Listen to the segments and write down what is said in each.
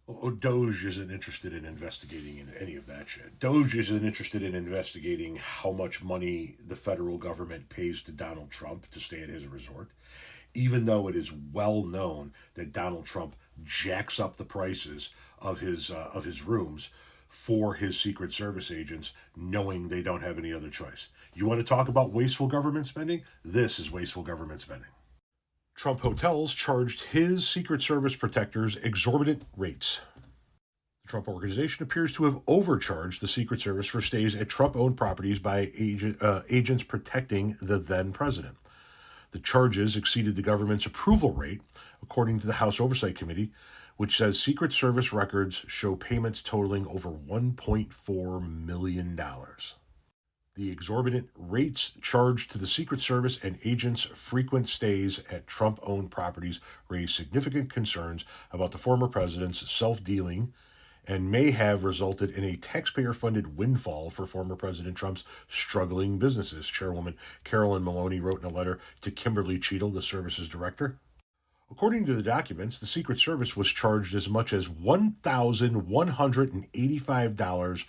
DOGE isn't interested in investigating in any of that shit. DOGE isn't interested in investigating how much money the federal government pays to Donald Trump to stay at his resort, even though it is well known that Donald Trump jacks up the prices of his rooms for his Secret Service agents, knowing they don't have any other choice. You want to talk about wasteful government spending? This is wasteful government spending. Trump Hotels charged his Secret Service protectors exorbitant rates. The Trump Organization appears to have overcharged the Secret Service for stays at Trump-owned properties by agents protecting the then president. The charges exceeded the government's approval rate, according to the House Oversight Committee, which says Secret Service records show payments totaling over $1.4 million. The exorbitant rates charged to the Secret Service and agents' frequent stays at Trump-owned properties raise significant concerns about the former president's self-dealing and may have resulted in a taxpayer-funded windfall for former President Trump's struggling businesses, Chairwoman Carolyn Maloney wrote in a letter to Kimberly Cheadle, the service's director. According to the documents, the Secret Service was charged as much as $1,185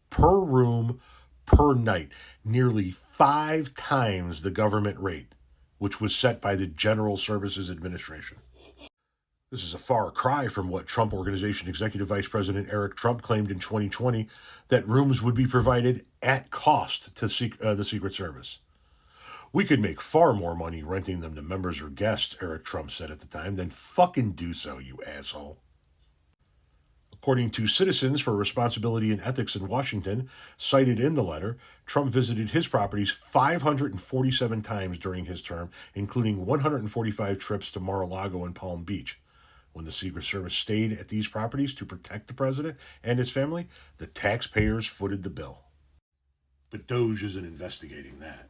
per room per night, nearly 5 times the government rate, which was set by the General Services Administration. This is a far cry from what Trump Organization Executive Vice President Eric Trump claimed in 2020 that rooms would be provided at cost to the Secret Service. We could make far more money renting them to members or guests, Eric Trump said at the time. Then fucking do so, you asshole. According to Citizens for Responsibility and Ethics in Washington, cited in the letter, Trump visited his properties 547 times during his term, including 145 trips to Mar-a-Lago and Palm Beach. When the Secret Service stayed at these properties to protect the president and his family, the taxpayers footed the bill. But DOGE isn't investigating that.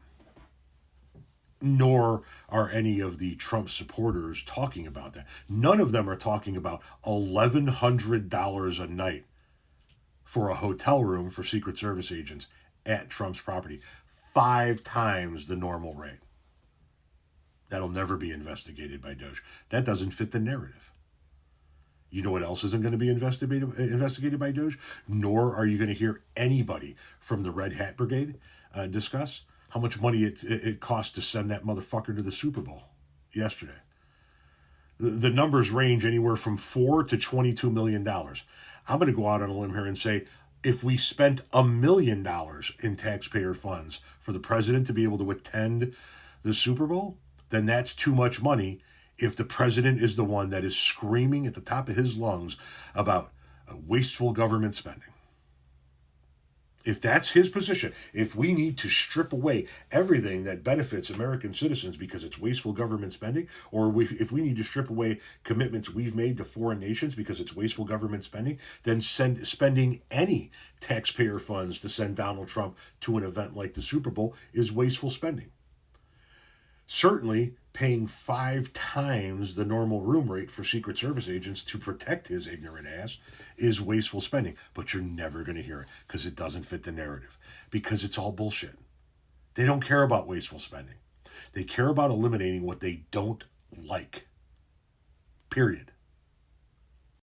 Nor are any of the Trump supporters talking about that. None of them are talking about $1,100 a night for a hotel room for Secret Service agents at Trump's property, 5 times the normal rate. That'll never be investigated by DOGE. That doesn't fit the narrative. You know what else isn't going to be investigated by DOGE? Nor are you going to hear anybody from the Red Hat Brigade discuss how much money it cost to send that motherfucker to the Super Bowl yesterday. The numbers range anywhere from $4 to $22 million. I'm going to go out on a limb here and say, if we spent $1 million in taxpayer funds for the president to be able to attend the Super Bowl, then that's too much money if the president is the one that is screaming at the top of his lungs about wasteful government spending. If that's his position, if we need to strip away everything that benefits American citizens because it's wasteful government spending, or if we need to strip away commitments we've made to foreign nations because it's wasteful government spending, then spending any taxpayer funds to send Donald Trump to an event like the Super Bowl is wasteful spending. Certainly, paying 5 times the normal room rate for Secret Service agents to protect his ignorant ass is wasteful spending. But you're never going to hear it because it doesn't fit the narrative. Because it's all bullshit. They don't care about wasteful spending. They care about eliminating what they don't like. Period.